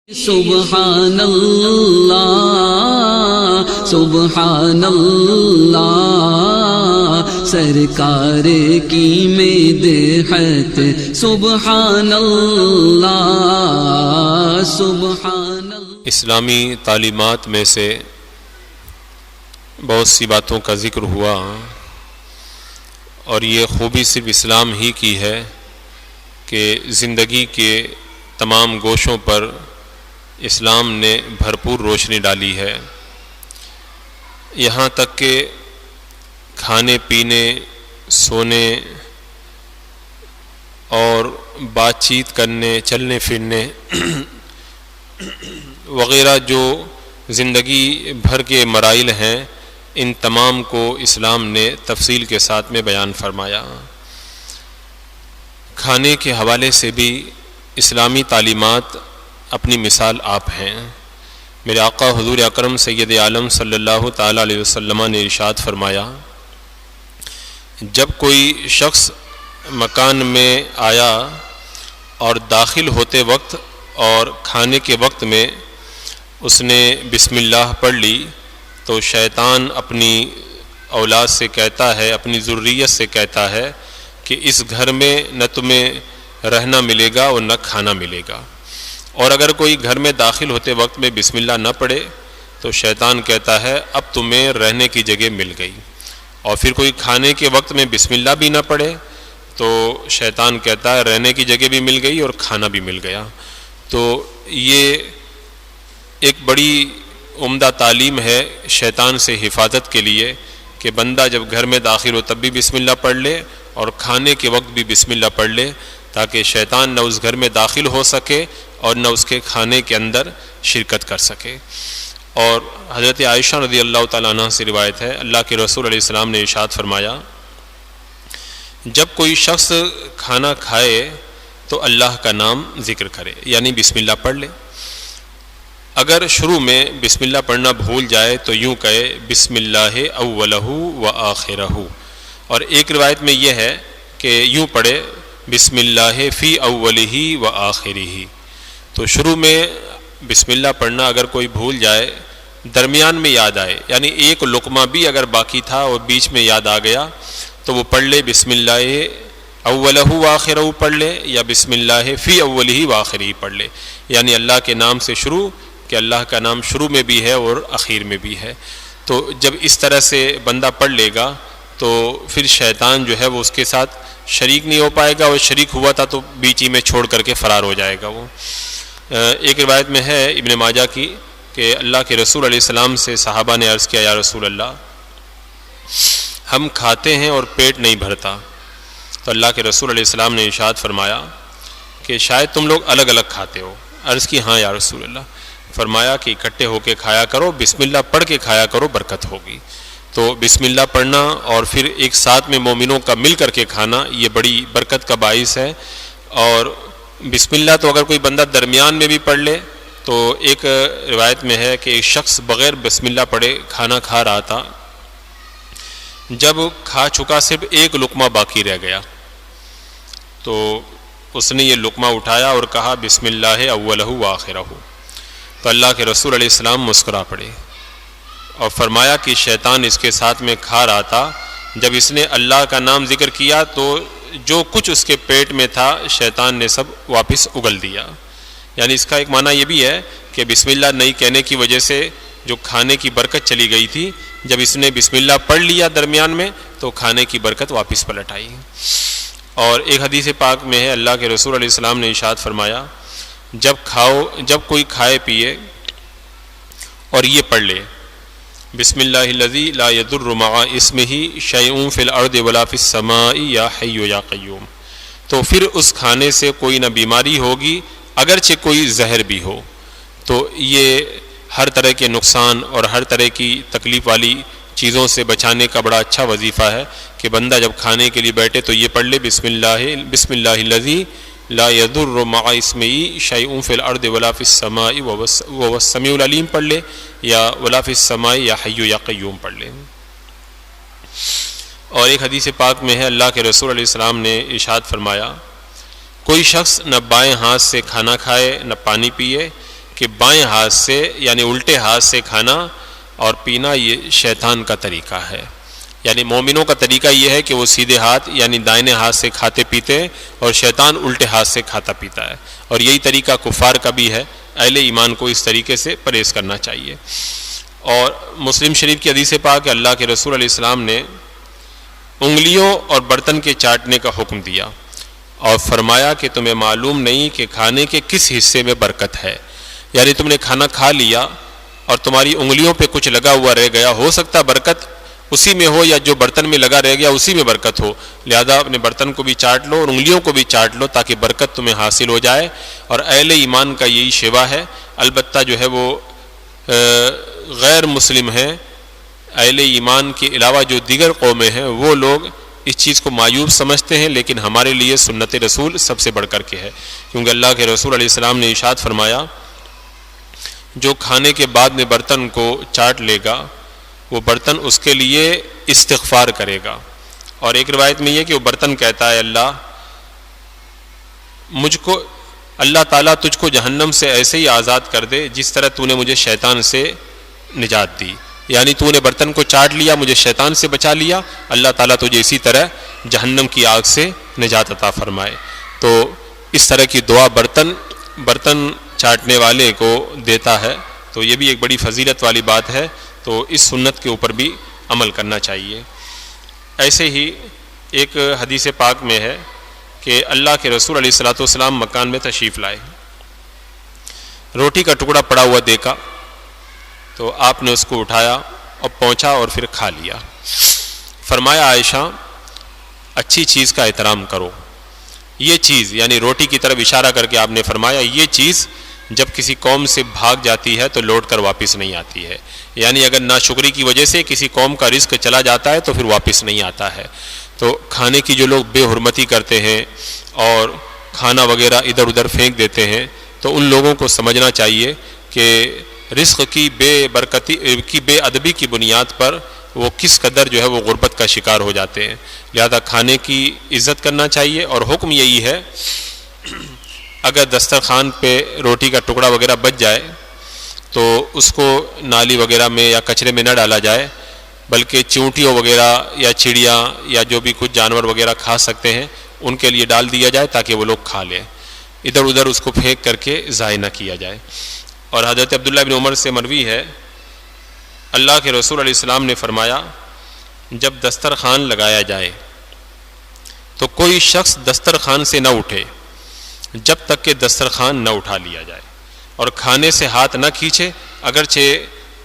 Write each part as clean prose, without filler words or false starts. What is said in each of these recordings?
سبحان اللہ سبحان اللہ سرکار کی مدحت سبحان اللہ سبحان اللہ۔ اسلامی تعلیمات میں سے بہت سی باتوں کا ذکر ہوا اور یہ خوبی صرف اسلام ہی کی ہے کہ زندگی کے تمام گوشوں پر اسلام نے بھرپور روشنی ڈالی ہے، یہاں تک کہ کھانے پینے، سونے اور بات چیت کرنے، چلنے پھرنے وغیرہ جو زندگی بھر کے مرائل ہیں، ان تمام کو اسلام نے تفصیل کے ساتھ میں بیان فرمایا۔ کھانے کے حوالے سے بھی اسلامی تعلیمات اپنی مثال آپ ہیں۔ میرے آقا حضور اکرم سید عالم صلی اللہ تعالیٰ علیہ وسلم نے ارشاد فرمایا، جب کوئی شخص مکان میں آیا اور داخل ہوتے وقت اور کھانے کے وقت میں اس نے بسم اللہ پڑھ لی تو شیطان اپنی اولاد سے کہتا ہے، اپنی ذریت سے کہتا ہے کہ اس گھر میں نہ تمہیں رہنا ملے گا اور نہ کھانا ملے گا، اور اگر کوئی گھر میں داخل ہوتے وقت میں بسم اللہ نہ پڑھے تو شیطان کہتا ہے اب تمہیں رہنے کی جگہ مل گئی، اور پھر کوئی کھانے کے وقت میں بسم اللہ بھی نہ پڑھے تو شیطان کہتا ہے رہنے کی جگہ بھی مل گئی اور کھانا بھی مل گیا۔ تو یہ ایک بڑی عمدہ تعلیم ہے شیطان سے حفاظت کے لیے کہ بندہ جب گھر میں داخل ہو تب بھی بسم اللہ پڑھ لے اور کھانے کے وقت بھی بسم اللہ پڑھ لے، تاکہ شیطان نہ اس گھر میں داخل ہو سکے اور نہ اس کے کھانے کے اندر شرکت کر سکے۔ اور حضرت عائشہ رضی اللہ تعالیٰ عنہ سے روایت ہے، اللہ کے رسول علیہ السلام نے ارشاد فرمایا، جب کوئی شخص کھانا کھائے تو اللہ کا نام ذکر کرے، یعنی بسم اللہ پڑھ لے۔ اگر شروع میں بسم اللہ پڑھنا بھول جائے تو یوں کہے بسم اللہ اولہ و آخرہ، اور ایک روایت میں یہ ہے کہ یوں پڑھے بسم اللہ فی اولہ و آخرہ۔ تو شروع میں بسم اللہ پڑھنا اگر کوئی بھول جائے، درمیان میں یاد آئے، یعنی ایک لقمہ بھی اگر باقی تھا اور بیچ میں یاد آ گیا تو وہ پڑھ لے بسم اللہ اولہ و آخرہ پڑھ لے، یا بسم اللہ فی اولہ و آخرہ پڑھ لے، یعنی اللہ کے نام سے شروع، کہ اللہ کا نام شروع میں بھی ہے اور اخیر میں بھی ہے۔ تو جب اس طرح سے بندہ پڑھ لے گا تو پھر شیطان جو ہے وہ اس کے ساتھ شریک نہیں ہو پائے گا، اور شریک ہوا تھا تو بیچ ہی میں چھوڑ کر کے فرار ہو جائے گا وہ۔ ایک روایت میں ہے ابن ماجہ کی کہ اللہ کے رسول علیہ السلام سے صحابہ نے عرض کیا، یا رسول اللہ ہم کھاتے ہیں اور پیٹ نہیں بھرتا، تو اللہ کے رسول علیہ السلام نے ارشاد فرمایا کہ شاید تم لوگ الگ الگ کھاتے ہو۔ عرض کی ہاں یا رسول اللہ۔ فرمایا کہ اکٹھے ہو کے کھایا کرو، بسم اللہ پڑھ کے کھایا کرو، برکت ہوگی۔ تو بسم اللہ پڑھنا اور پھر ایک ساتھ میں مومنوں کا مل کر کے کھانا یہ بڑی برکت کا باعث ہے۔ اور بسم اللہ تو اگر کوئی بندہ درمیان میں بھی پڑھ لے تو ایک روایت میں ہے کہ ایک شخص بغیر بسم اللہ پڑھے کھانا کھا رہا تھا، جب کھا چکا صرف ایک لقمہ باقی رہ گیا تو اس نے یہ لقمہ اٹھایا اور کہا بسم اللہ اولہ و آخرہ، تو اللہ کے رسول علیہ السلام مسکرا پڑے اور فرمایا کہ شیطان اس کے ساتھ میں کھا رہا تھا، جب اس نے اللہ کا نام ذکر کیا تو جو کچھ اس کے پیٹ میں تھا شیطان نے سب واپس اگل دیا۔ یعنی اس کا ایک معنی یہ بھی ہے کہ بسم اللہ نہیں کہنے کی وجہ سے جو کھانے کی برکت چلی گئی تھی، جب اس نے بسم اللہ پڑھ لیا درمیان میں تو کھانے کی برکت واپس پلٹ آئی۔ اور ایک حدیث پاک میں ہے اللہ کے رسول علیہ السلام نے ارشاد فرمایا، جب کوئی کھائے پیے اور یہ پڑھ لے بسم اللہ الذی لا یضر مع اسمہ شیء فی الارض ولا فی السماء یا حی یا قیوم، تو پھر اس کھانے سے کوئی نہ بیماری ہوگی اگرچہ کوئی زہر بھی ہو۔ تو یہ ہر طرح کے نقصان اور ہر طرح کی تکلیف والی چیزوں سے بچانے کا بڑا اچھا وظیفہ ہے کہ بندہ جب کھانے کے لیے بیٹھے تو یہ پڑھ لے بسم اللہ الذی لا یضر مع اسمہ شیء فی الارض ولا فی السماء وهو السمیع العلیم پڑھ لے، یا ولا فی السماء یا حی یا قیوم پڑھ لے۔ اور ایک حدیث پاک میں ہے اللہ کے رسول علیہ السلام نے ارشاد فرمایا، کوئی شخص نہ بائیں ہاتھ سے کھانا کھائے نہ پانی پیے، کہ بائیں ہاتھ سے یعنی الٹے ہاتھ سے کھانا اور پینا یہ شیطان کا طریقہ ہے. یعنی مومنوں کا طریقہ یہ ہے کہ وہ سیدھے ہاتھ یعنی دائنے ہاتھ سے کھاتے پیتے ہیں اور شیطان الٹے ہاتھ سے کھاتا پیتا ہے. اور یہی طریقہ کفار کا بھی ہے. اہل ایمان کو اس طریقے سے پرہیز کرنا چاہیے. اور مسلم شریف کی حدیث پاک کہ اللہ کے رسول علیہ السلام نے انگلیوں اور برتن کے چاٹنے کا حکم دیا اور فرمایا کہ تمہیں معلوم نہیں کہ کھانے کے کس حصے میں برکت ہے. یعنی تم نے کھانا کھا لیا اور تمہاری انگلیوں پہ کچھ لگا ہوا رہ گیا، ہو سکتا برکت اسی میں ہو یا جو برتن میں لگا رہ گیا اسی میں برکت ہو، لہذا اپنے برتن کو بھی چاٹ لو اور انگلیوں کو بھی چاٹ لو تاکہ برکت تمہیں حاصل ہو جائے. اور اہل ایمان کا یہی شیوا ہے. البتہ جو ہے وہ غیر مسلم ہیں، اہل ایمان کے علاوہ جو دیگر قومیں ہیں وہ لوگ اس چیز کو معیوب سمجھتے ہیں، لیکن ہمارے لیے سنت رسول سب سے بڑھ کر کے ہے. کیونکہ اللہ کے رسول علیہ السلام نے ارشاد فرمایا جو کھانے کے بعد میں برتن کو چاٹ لے گا وہ برتن اس کے لیے استغفار کرے گا. اور ایک روایت میں یہ کہ وہ برتن کہتا ہے اللہ تعالیٰ تجھ کو جہنم سے ایسے ہی آزاد کر دے جس طرح تو نے مجھے شیطان سے نجات دی. یعنی تو نے برتن کو چاٹ لیا، مجھے شیطان سے بچا لیا، اللہ تعالیٰ تجھے اسی طرح جہنم کی آگ سے نجات عطا فرمائے. تو اس طرح کی دعا برتن چاٹنے والے کو دیتا ہے. تو یہ بھی ایک بڑی فضیلت والی بات ہے. تو اس سنت کے اوپر بھی عمل کرنا چاہیے. ایسے ہی ایک حدیث پاک میں ہے کہ اللہ کے رسول علیہ الصلوۃ والسلام مکان میں تشریف لائے، روٹی کا ٹکڑا پڑا ہوا دیکھا تو آپ نے اس کو اٹھایا اور پہنچا اور پھر کھا لیا. فرمایا عائشہ اچھی چیز کا احترام کرو. یہ چیز یعنی روٹی کی طرف اشارہ کر کے آپ نے فرمایا یہ چیز جب کسی قوم سے بھاگ جاتی ہے تو لوٹ کر واپس نہیں آتی ہے. یعنی اگر ناشکری کی وجہ سے کسی قوم کا رزق چلا جاتا ہے تو پھر واپس نہیں آتا ہے. تو کھانے کی جو لوگ بے حرمتی کرتے ہیں اور کھانا وغیرہ ادھر ادھر پھینک دیتے ہیں تو ان لوگوں کو سمجھنا چاہیے کہ رزق کی بے ادبی کی بنیاد پر وہ کس قدر جو ہے وہ غربت کا شکار ہو جاتے ہیں. لہذا کھانے کی عزت کرنا چاہیے. اور حکم یہی ہے اگر دسترخوان پہ روٹی کا ٹکڑا وغیرہ بچ جائے تو اس کو نالی وغیرہ میں یا کچرے میں نہ ڈالا جائے، بلکہ چیونٹیوں وغیرہ یا چڑیا یا جو بھی کچھ جانور وغیرہ کھا سکتے ہیں ان کے لیے ڈال دیا جائے تاکہ وہ لوگ کھا لیں. ادھر ادھر اس کو پھینک کر کے ضائع نہ کیا جائے. اور حضرت عبداللہ بن عمر سے مروی ہے اللہ کے رسول علیہ السلام نے فرمایا جب دسترخوان لگایا جائے تو کوئی شخص دسترخوان سے نہ اٹھے جب تک کہ دسترخوان نہ اٹھا لیا جائے، اور کھانے سے ہاتھ نہ کھینچے اگرچہ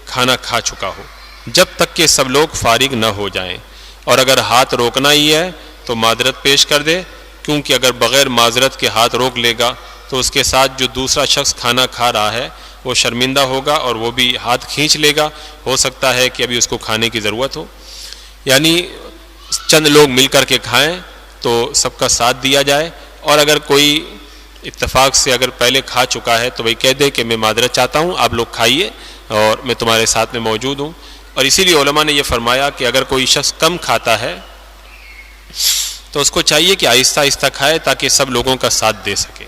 کھانا کھا چکا ہو جب تک کہ سب لوگ فارغ نہ ہو جائیں. اور اگر ہاتھ روکنا ہی ہے تو معذرت پیش کر دے، کیونکہ اگر بغیر معذرت کے ہاتھ روک لے گا تو اس کے ساتھ جو دوسرا شخص کھانا کھا رہا ہے وہ شرمندہ ہوگا اور وہ بھی ہاتھ کھینچ لے گا. ہو سکتا ہے کہ ابھی اس کو کھانے کی ضرورت ہو. یعنی چند لوگ مل کر کے کھائیں تو سب کا ساتھ دیا جائے. اور اگر کوئی اتفاق سے اگر پہلے کھا چکا ہے تو وہی کہہ دے کہ میں معذرت چاہتا ہوں، آپ لوگ کھائیے اور میں تمہارے ساتھ میں موجود ہوں. اور اسی لیے علماء نے یہ فرمایا کہ اگر کوئی شخص کم کھاتا ہے تو اس کو چاہیے کہ آہستہ آہستہ کھائے تاکہ سب لوگوں کا ساتھ دے سکے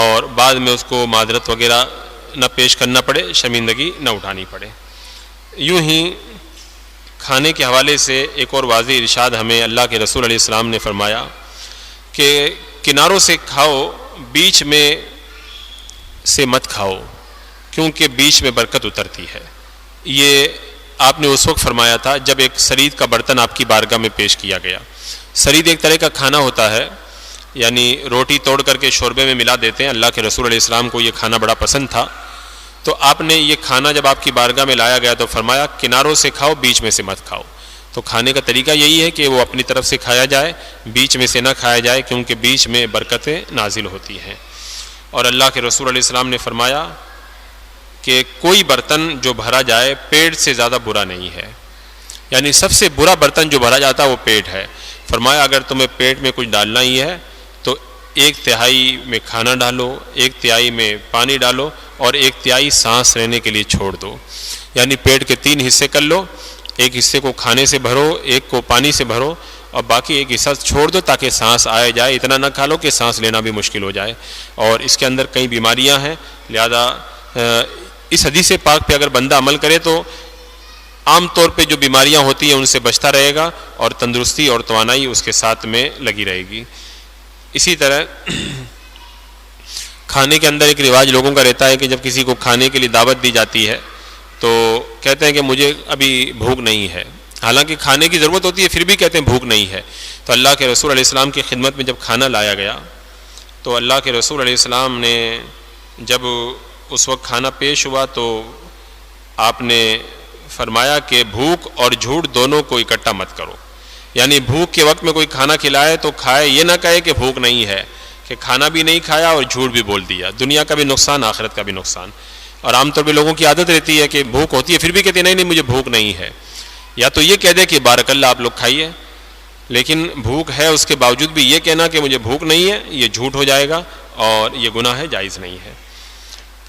اور بعد میں اس کو معذرت وغیرہ نہ پیش کرنا پڑے، شرمندگی نہ اٹھانی پڑے. یوں ہی کھانے کے حوالے سے ایک اور واضح ارشاد ہمیں اللہ کے رسول علیہ السلام نے فرمایا کہ کناروں سے کھاؤ، بیچ میں سے مت کھاؤ کیونکہ بیچ میں برکت اترتی ہے. یہ آپ نے اس وقت فرمایا تھا جب ایک سرید کا برتن آپ کی بارگاہ میں پیش کیا گیا. سرید ایک طرح کا کھانا ہوتا ہے، یعنی روٹی توڑ کر کے شوربے میں ملا دیتے ہیں. اللہ کے رسول علیہ السلام کو یہ کھانا بڑا پسند تھا. تو آپ نے یہ کھانا جب آپ کی بارگاہ میں لایا گیا تو فرمایا کناروں سے کھاؤ، بیچ میں سے مت کھاؤ. تو کھانے کا طریقہ یہی ہے کہ وہ اپنی طرف سے کھایا جائے، بیچ میں سے نہ کھایا جائے کیونکہ بیچ میں برکتیں نازل ہوتی ہیں. اور اللہ کے رسول علیہ السلام نے فرمایا کہ کوئی برتن جو بھرا جائے پیٹ سے زیادہ برا نہیں ہے. یعنی سب سے برا برتن جو بھرا جاتا ہے وہ پیٹ ہے. فرمایا اگر تمہیں پیٹ میں کچھ ڈالنا ہی ہے تو 1/3 میں کھانا ڈالو، 1/3 میں پانی ڈالو اور 1/3 سانس لینے کے لیے چھوڑ دو. یعنی پیٹ کے 3 حصے کر لو، ایک حصے کو کھانے سے بھرو، ایک کو پانی سے بھرو اور باقی ایک حصہ چھوڑ دو تاکہ سانس آئے جائے. اتنا نہ کھا لو کہ سانس لینا بھی مشکل ہو جائے. اور اس کے اندر کئی بیماریاں ہیں، لہذا اس حدیث پاک پہ اگر بندہ عمل کرے تو عام طور پہ جو بیماریاں ہوتی ہیں ان سے بچتا رہے گا اور تندرستی اور توانائی اس کے ساتھ میں لگی رہے گی۔ اسی طرح کھانے کے اندر ایک رواج لوگوں کا رہتا ہے کہ جب کسی کو کھانے کے لیے دعوت دی جاتی ہے تو کہتے ہیں کہ مجھے ابھی بھوک نہیں ہے، حالانکہ کھانے کی ضرورت ہوتی ہے پھر بھی کہتے ہیں بھوک نہیں ہے۔ تو اللہ کے رسول علیہ السلام کی خدمت میں جب کھانا لایا گیا تو اللہ کے رسول علیہ السلام نے جب اس وقت کھانا پیش ہوا تو آپ نے فرمایا کہ بھوک اور جھوٹ دونوں کو اکٹھا مت کرو، یعنی بھوک کے وقت میں کوئی کھانا کھلائے تو کھائے، یہ نہ کہے کہ بھوک نہیں ہے، کہ کھانا بھی نہیں کھایا اور جھوٹ بھی بول دیا، دنیا کا بھی نقصان آخرت کا بھی نقصان۔ اور عام طور پہ لوگوں کی عادت رہتی ہے کہ بھوک ہوتی ہے پھر بھی کہتے ہیں نہیں مجھے بھوک نہیں ہے، یا تو یہ کہہ دے کہ بارک اللہ آپ لوگ کھائیے، لیکن بھوک ہے اس کے باوجود بھی یہ کہنا کہ مجھے بھوک نہیں ہے یہ جھوٹ ہو جائے گا اور یہ گناہ ہے، جائز نہیں ہے۔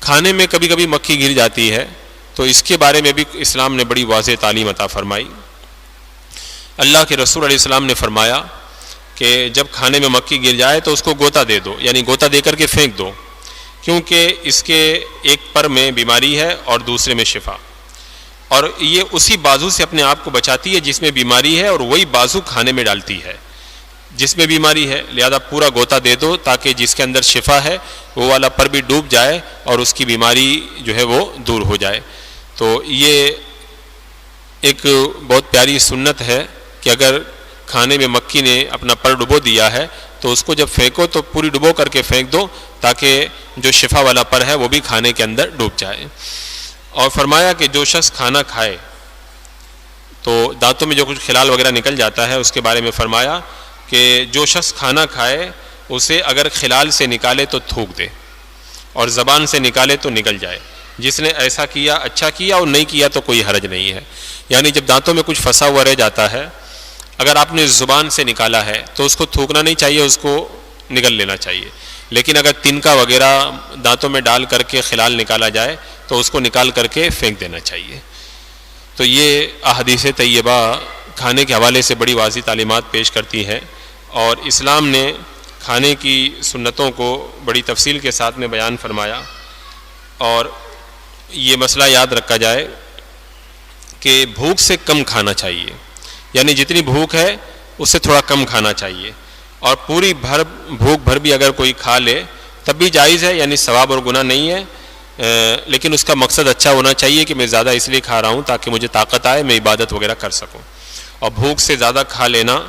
کھانے میں کبھی کبھی مکھی گر جاتی ہے تو اس کے بارے میں بھی اسلام نے بڑی واضح تعلیم عطا فرمائی۔ اللہ کے رسول علیہ السلام نے فرمایا کہ جب کھانے میں مکھی گر جائے تو اس کو گوتا دے دو، یعنی گوتا دے کر کے پھینک دو، کیونکہ اس کے ایک پر میں بیماری ہے اور دوسرے میں شفا، اور یہ اسی بازو سے اپنے آپ کو بچاتی ہے جس میں بیماری ہے اور وہی بازو کھانے میں ڈالتی ہے جس میں بیماری ہے، لہذا پورا گوتا دے دو تاکہ جس کے اندر شفا ہے وہ والا پر بھی ڈوب جائے اور اس کی بیماری جو ہے وہ دور ہو جائے۔ تو یہ ایک بہت پیاری سنت ہے کہ اگر کھانے میں مکھی نے اپنا پر ڈبو دیا ہے تو اس کو جب پھینکو تو پوری ڈبو کر کے پھینک دو تاکہ جو شفا والا پر ہے وہ بھی کھانے کے اندر ڈوب جائے۔ اور فرمایا کہ جو شخص کھانا کھائے تو دانتوں میں جو کچھ خلال وغیرہ نکل جاتا ہے اس کے بارے میں فرمایا کہ جو شخص کھانا کھائے اسے اگر خلال سے نکالے تو تھوک دے اور زبان سے نکالے تو نکل جائے، جس نے ایسا کیا اچھا کیا اور نہیں کیا تو کوئی حرج نہیں ہے۔ یعنی جب دانتوں میں کچھ پھنسا ہوا رہ جاتا ہے اگر آپ نے زبان سے نکالا ہے تو اس کو تھوکنا نہیں چاہیے، اس کو نگل لینا چاہیے، لیکن اگر تنکا وغیرہ دانتوں میں ڈال کر کے خلال نکالا جائے تو اس کو نکال کر کے پھینک دینا چاہیے۔ تو یہ احادیث طیبہ کھانے کے حوالے سے بڑی واضح تعلیمات پیش کرتی ہیں اور اسلام نے کھانے کی سنتوں کو بڑی تفصیل کے ساتھ میں بیان فرمایا۔ اور یہ مسئلہ یاد رکھا جائے کہ بھوک سے کم کھانا چاہیے، یعنی جتنی بھوک ہے اس سے تھوڑا کم کھانا چاہیے، اور پوری بھوک بھر بھی اگر کوئی کھا لے تب بھی جائز ہے، یعنی ثواب اور گناہ نہیں ہے، لیکن اس کا مقصد اچھا ہونا چاہیے کہ میں زیادہ اس لیے کھا رہا ہوں تاکہ مجھے طاقت آئے میں عبادت وغیرہ کر سکوں۔ اور بھوک سے زیادہ کھا لینا،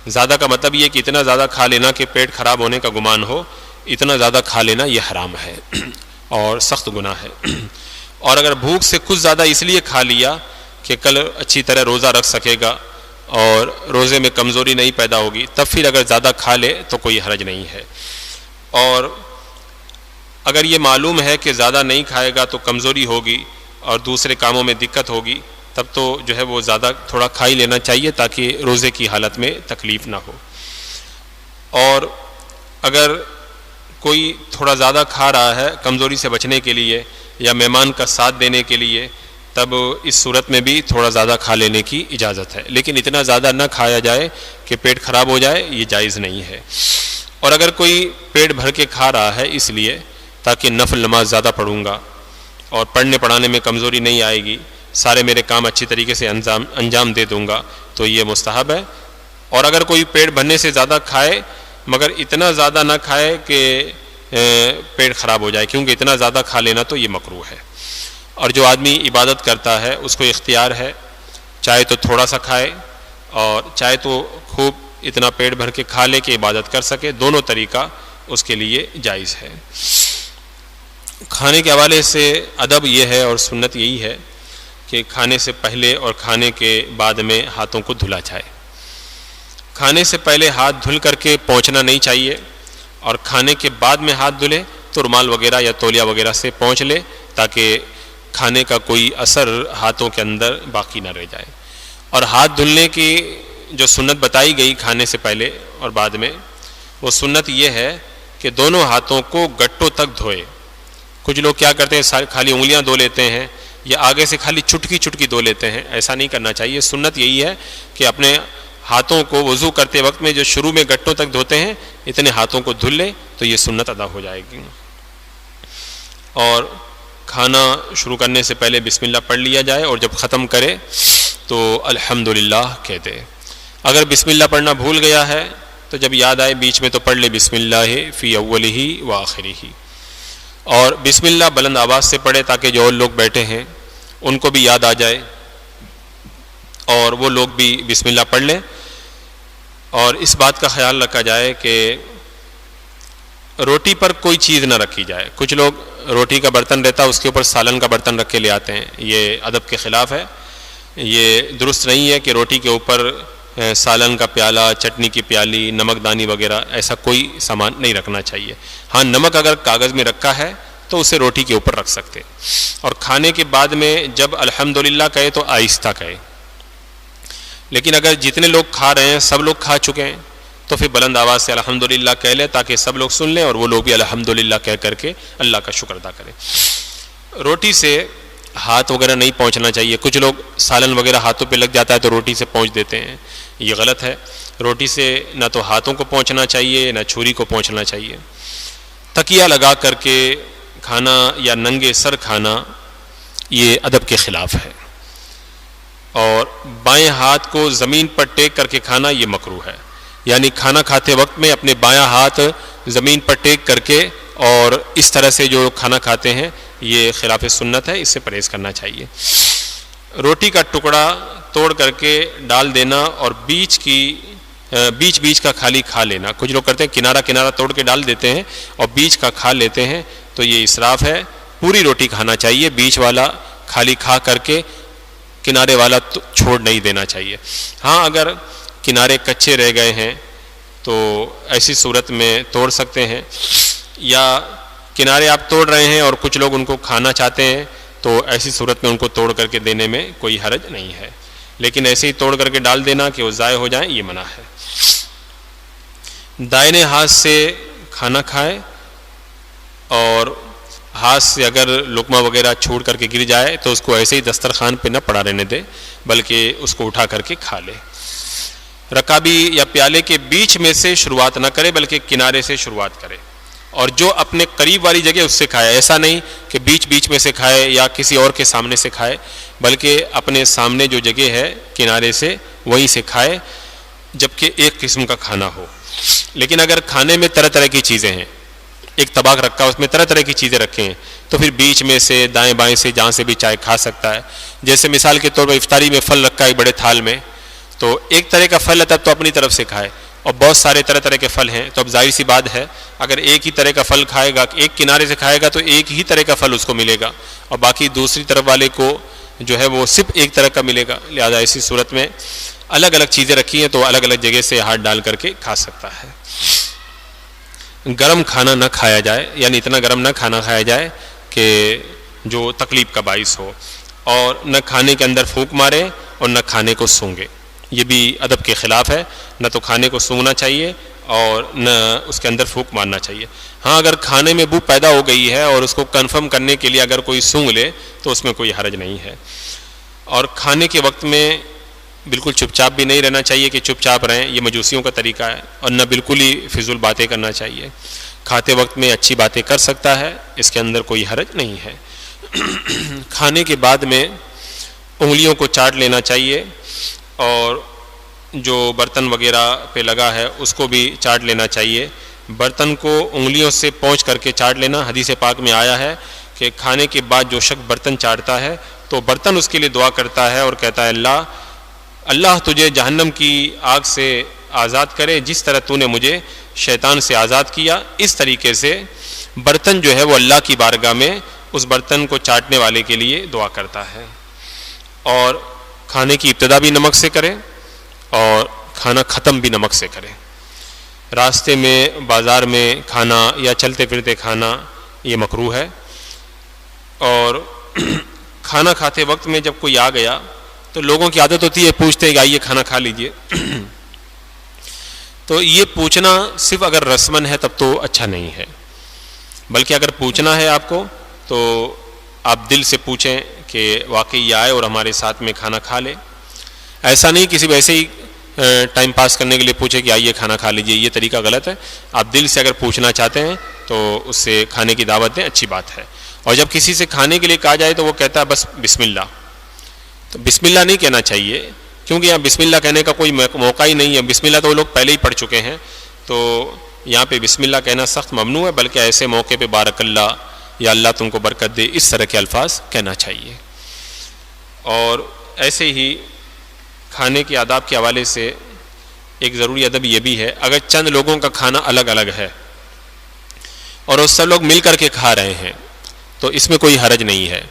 زیادہ کا مطلب یہ کہ اتنا زیادہ کھا لینا کہ پیٹ خراب ہونے کا گمان ہو، اتنا زیادہ کھا لینا یہ حرام ہے اور سخت گناہ ہے۔ اور اگر بھوک سے کچھ زیادہ اس لیے کھا لیا کہ کل اچھی طرح روزہ رکھ سکے گا اور روزے میں کمزوری نہیں پیدا ہوگی تب پھر اگر زیادہ کھا لے تو کوئی حرج نہیں ہے۔ اور اگر یہ معلوم ہے کہ زیادہ نہیں کھائے گا تو کمزوری ہوگی اور دوسرے کاموں میں دقت ہوگی تب تو جو ہے وہ زیادہ تھوڑا کھا ہی لینا چاہیے تاکہ روزے کی حالت میں تکلیف نہ ہو۔ اور اگر کوئی تھوڑا زیادہ کھا رہا ہے کمزوری سے بچنے کے لیے یا مہمان کا ساتھ دینے کے لیے تب اس صورت میں بھی تھوڑا زیادہ کھا لینے کی اجازت ہے، لیکن اتنا زیادہ نہ کھایا جائے کہ پیٹ خراب ہو جائے، یہ جائز نہیں ہے۔ اور اگر کوئی پیٹ بھر کے کھا رہا ہے اس لیے تاکہ نفل نماز زیادہ پڑھوں گا اور پڑھنے پڑھانے میں کمزوری نہیں آئے گی، سارے میرے کام اچھی طریقے سے انجام دے دوں گا تو یہ مستحب ہے۔ اور اگر کوئی پیٹ بھرنے سے زیادہ کھائے مگر اتنا زیادہ نہ کھائے کہ پیٹ خراب ہو جائے، کیونکہ اتنا زیادہ کھا لینا تو یہ مکروہ ہے۔ اور جو آدمی عبادت کرتا ہے اس کو اختیار ہے، چاہے تو تھوڑا سا کھائے اور چاہے تو خوب اتنا پیٹ بھر کے کھا لے کہ عبادت کر سکے، دونوں طریقہ اس کے لیے جائز ہے۔ کھانے کے حوالے سے ادب یہ ہے اور سنت یہی ہے کہ کھانے سے پہلے اور کھانے کے بعد میں ہاتھوں کو دھلا جائے۔ کھانے سے پہلے ہاتھ دھل کر کے پہنچنا نہیں چاہیے، اور کھانے کے بعد میں ہاتھ دھلے تو رومال وغیرہ یا تولیہ وغیرہ سے پہنچ لے تاکہ کھانے کا کوئی اثر ہاتھوں کے اندر باقی نہ رہ جائے۔ اور ہاتھ دھلنے کی جو سنت بتائی گئی کھانے سے پہلے اور بعد میں، وہ سنت یہ ہے کہ دونوں ہاتھوں کو گٹوں تک دھوئے۔ کچھ لوگ کیا کرتے ہیں خالی انگلیاں دھو لیتے ہیں یا آگے سے خالی چٹکی چٹکی دھو لیتے ہیں، ایسا نہیں کرنا چاہیے۔ سنت یہی ہے کہ اپنے ہاتھوں کو وضو کرتے وقت میں جو شروع میں گٹوں تک دھوتے ہیں اتنے ہاتھوں کو دھل لے تو یہ سنت ادا ہو جائے گی۔ اور کھانا شروع کرنے سے پہلے بسم اللہ پڑھ لیا جائے اور جب ختم کرے تو الحمدللہ کہہ دے۔ اگر بسم اللہ پڑھنا بھول گیا ہے تو جب یاد آئے بیچ میں تو پڑھ لے بسم اللہ فی اولہ و آخرہ، اور بسم اللہ بلند آواز سے پڑھے تاکہ جو اور لوگ بیٹھے ہیں ان کو بھی یاد آ جائے اور وہ لوگ بھی بسم اللہ پڑھ لیں۔ اور اس بات کا خیال رکھا جائے کہ روٹی پر کوئی چیز نہ رکھی جائے۔ کچھ لوگ روٹی کا برتن رہتا ہے اس کے اوپر سالن کا برتن رکھ کے لے آتے ہیں، یہ ادب کے خلاف ہے۔ یہ درست نہیں ہے کہ روٹی کے اوپر سالن کا پیالہ، چٹنی کی پیالی، نمک دانی وغیرہ ایسا کوئی سامان نہیں رکھنا چاہیے۔ ہاں نمک اگر کاغذ میں رکھا ہے تو اسے روٹی کے اوپر رکھ سکتے، اور کھانے کے بعد میں جب الحمدللہ کہے تو آہستہ کہے۔ لیکن اگر جتنے لوگ کھا رہے ہیں سب لوگ کھا چکے ہیں تو پھر بلند آواز سے الحمدللہ کہہ لے تاکہ سب لوگ سن لیں اور وہ لوگ بھی الحمدللہ کہہ کر کے اللہ کا شکر ادا کریں۔ روٹی سے ہاتھ وغیرہ نہیں پہنچنا چاہیے۔ کچھ لوگ سالن وغیرہ ہاتھوں پہ لگ جاتا ہے تو روٹی سے پہنچ دیتے ہیں، یہ غلط ہے۔ روٹی سے نہ تو ہاتھوں کو پہنچنا چاہیے نہ چھری کو پہنچنا چاہیے۔ تکیہ لگا کر کے کھانا یا ننگے سر کھانا یہ ادب کے خلاف ہے، اور بائیں ہاتھ کو زمین پر ٹیک کر کے کھانا یہ مکروہ ہے، یعنی کھانا کھاتے وقت میں اپنے بایاں ہاتھ زمین پر ٹیک کر کے اور اس طرح سے جو کھانا کھاتے ہیں یہ خلاف سنت ہے، اس سے پرہیز کرنا چاہیے۔ روٹی کا ٹکڑا توڑ کر کے ڈال دینا اور بیچ کا خالی کھا لینا، کچھ لوگ کرتے ہیں کنارہ توڑ کے ڈال دیتے ہیں اور بیچ کا کھا لیتے ہیں، تو یہ اسراف ہے۔ پوری روٹی کھانا چاہیے، بیچ والا خالی کھا کر کے کنارے والا چھوڑ نہیں دینا چاہیے۔ ہاں اگر کنارے کچے رہ گئے ہیں تو ایسی صورت میں توڑ سکتے ہیں، یا کنارے آپ توڑ رہے ہیں اور کچھ لوگ ان کو کھانا چاہتے ہیں تو ایسی صورت میں ان کو توڑ کر کے دینے میں کوئی حرج نہیں ہے، لیکن ایسے ہی توڑ کر کے ڈال دینا کہ وہ ضائع ہو جائیں یہ منع ہے۔ دائنے ہاتھ سے کھانا کھائے اور ہاتھ سے اگر لقمہ وغیرہ چھوڑ کر کے گر جائے تو اس کو ایسے ہی دسترخوان پہ نہ پڑا رہنے دے بلکہ اس کو اٹھا کر کے کھا لے۔ رکابی یا پیالے کے بیچ میں سے شروعات نہ کرے بلکہ کنارے سے شروعات کرے، اور جو اپنے قریب والی جگہ اس سے کھائے، ایسا نہیں کہ بیچ میں سے کھائے یا کسی اور کے سامنے سے کھائے، بلکہ اپنے سامنے جو جگہ ہے کنارے سے وہیں سے کھائے، جبکہ ایک قسم کا کھانا ہو۔ لیکن اگر کھانے میں طرح طرح کی چیزیں ہیں، ایک طبق رکھا اس میں طرح طرح کی چیزیں رکھیں ہیں، تو پھر بیچ میں سے دائیں بائیں سے جہاں سے بھی چائے کھا سکتا ہے۔ جیسے مثال کے طور پر افطاری میں پھل رکھا ہے بڑے تھال میں، تو ایک طرح کا پھل ہے تب تو اپنی طرف سے کھائے، اور بہت سارے طرح کے پھل ہیں تو اب ظاہر سی بات ہے اگر ایک ہی طرح کا پھل کھائے گا، ایک کنارے سے کھائے گا تو ایک ہی طرح کا پھل اس کو ملے گا، اور باقی دوسری طرف والے کو جو ہے وہ صرف ایک طرح کا ملے گا۔ لہذا ایسی صورت میں الگ الگ چیزیں رکھی ہیں تو الگ الگ جگہ سے ہاتھ ڈال کر کے کھا سکتا ہے۔ گرم کھانا نہ کھایا جائے، یعنی اتنا گرم نہ کھانا کھایا جائے کہ جو تکلیف کا باعث ہو، اور نہ کھانے کے اندر پھونک مارے اور نہ کھانے کو سونگے، یہ بھی ادب کے خلاف ہے۔ نہ تو کھانے کو سونگنا چاہیے اور نہ اس کے اندر پھونک مارنا چاہیے۔ ہاں اگر کھانے میں بو پیدا ہو گئی ہے اور اس کو کنفرم کرنے کے لیے اگر کوئی سونگ لے تو اس میں کوئی حرج نہیں ہے۔ اور کھانے کے وقت میں بالکل چپ چاپ بھی نہیں رہنا چاہیے کہ چپ چاپ رہیں، یہ مجوسیوں کا طریقہ ہے، اور نہ بالکل ہی فضول باتیں کرنا چاہیے۔ کھاتے وقت میں اچھی باتیں کر سکتا ہے، اس کے اندر کوئی حرج نہیں ہے۔ کھانے کے بعد میں انگلیوں کو چاٹ لینا چاہیے، اور جو برتن وغیرہ پہ لگا ہے اس کو بھی چاٹ لینا چاہیے۔ برتن کو انگلیوں سے پونچھ کر کے چاٹ لینا، حدیث پاک میں آیا ہے کہ کھانے کے بعد جو شخص برتن چاٹتا ہے تو برتن اس کے لیے دعا کرتا ہے اور کہتا ہے اللہ تجھے جہنم کی آگ سے آزاد کرے، جس طرح تو نے مجھے شیطان سے آزاد کیا، اس طریقے سے برتن جو ہے وہ اللہ کی بارگاہ میں اس برتن کو چاٹنے والے کے لیے دعا کرتا ہے۔ اور کھانے کی ابتدا بھی نمک سے کرے اور کھانا ختم بھی نمک سے کرے۔ راستے میں بازار میں کھانا یا چلتے پھرتے کھانا یہ مکروہ ہے۔ اور کھانا کھاتے وقت میں جب کوئی آ گیا تو لوگوں کی عادت ہوتی ہے پوچھتے ہیں کہ آئیے کھانا کھا لیجئے، تو یہ پوچھنا صرف اگر رسمن ہے تب تو اچھا نہیں ہے، بلکہ اگر پوچھنا ہے آپ کو تو آپ دل سے پوچھیں کہ واقعی یہ آئے اور ہمارے ساتھ میں کھانا کھا لے۔ ایسا نہیں کسی ویسے ہی ٹائم پاس کرنے کے لیے پوچھے کہ آئیے کھانا کھا لیجئے، یہ طریقہ غلط ہے۔ آپ دل سے اگر پوچھنا چاہتے ہیں تو اس سے کھانے کی دعوت دیں، اچھی بات ہے۔ اور جب کسی سے کھانے کے لیے کہا جائے تو وہ کہتا ہے بس بسم اللہ. تو بسم اللہ نہیں کہنا چاہیے کیونکہ یہاں بسم اللہ کہنے کا کوئی موقع ہی نہیں ہے. بسم اللہ تو وہ لوگ پہلے ہی پڑھ چکے ہیں, تو یہاں پہ بسم اللہ کہنا سخت ممنوع ہے, بلکہ ایسے موقع پہ بارک اللہ یا اللہ تم کو برکت دے اس طرح کے الفاظ کہنا چاہیے. اور ایسے ہی کھانے کے آداب کے حوالے سے ایک ضروری ادب یہ بھی ہے, اگر چند لوگوں کا کھانا الگ الگ ہے اور وہ سب لوگ مل کر کے کھا رہے ہیں تو اس میں کوئی حرج نہیں ہے.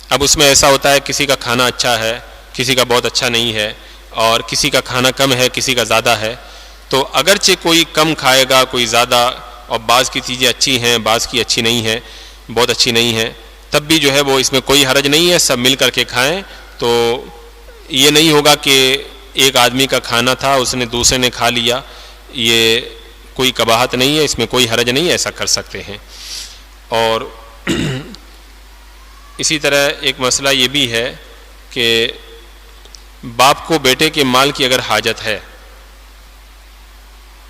اب اس میں ایسا ہوتا ہے کسی کا کھانا اچھا ہے, کسی کا بہت اچھا نہیں ہے, اور کسی کا کھانا کم ہے, کسی کا زیادہ ہے, تو اگرچہ کوئی کم کھائے گا کوئی زیادہ, اور بعض کی چیزیں اچھی ہیں بعض کی اچھی نہیں ہیں, بہت اچھی نہیں ہیں, تب بھی جو ہے وہ اس میں کوئی حرج نہیں ہے, سب مل کر کے کھائیں. تو یہ نہیں ہوگا کہ ایک آدمی کا کھانا تھا اس نے دوسرے نے کھا لیا, یہ کوئی قباحت نہیں ہے, اس میں کوئی حرج نہیں ہے, ایسا کر سکتے ہیں. اور اسی طرح ایک مسئلہ یہ بھی ہے کہ باپ کو بیٹے کے مال کی اگر حاجت ہے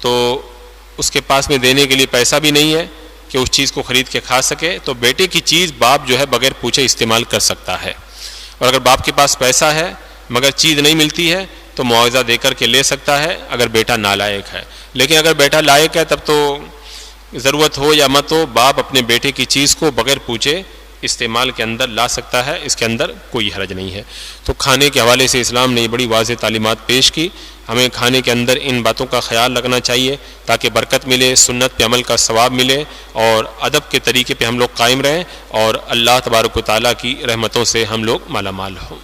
تو اس کے پاس میں دینے کے لیے پیسہ بھی نہیں ہے کہ اس چیز کو خرید کے کھا سکے, تو بیٹے کی چیز باپ جو ہے بغیر پوچھے استعمال کر سکتا ہے. اور اگر باپ کے پاس پیسہ ہے مگر چیز نہیں ملتی ہے تو معاوضہ دے کر کے لے سکتا ہے اگر بیٹا نالائق ہے. لیکن اگر بیٹا لائق ہے تب تو ضرورت ہو یا مت ہو باپ اپنے بیٹے کی چیز کو بغیر پوچھے استعمال کے اندر لا سکتا ہے, اس کے اندر کوئی حرج نہیں ہے. تو کھانے کے حوالے سے اسلام نے یہ بڑی واضح تعلیمات پیش کی. ہمیں کھانے کے اندر ان باتوں کا خیال رکھنا چاہیے تاکہ برکت ملے, سنت پہ عمل کا ثواب ملے, اور ادب کے طریقے پہ ہم لوگ قائم رہیں, اور اللہ تبارک و تعالیٰ کی رحمتوں سے ہم لوگ مالا مال ہوں.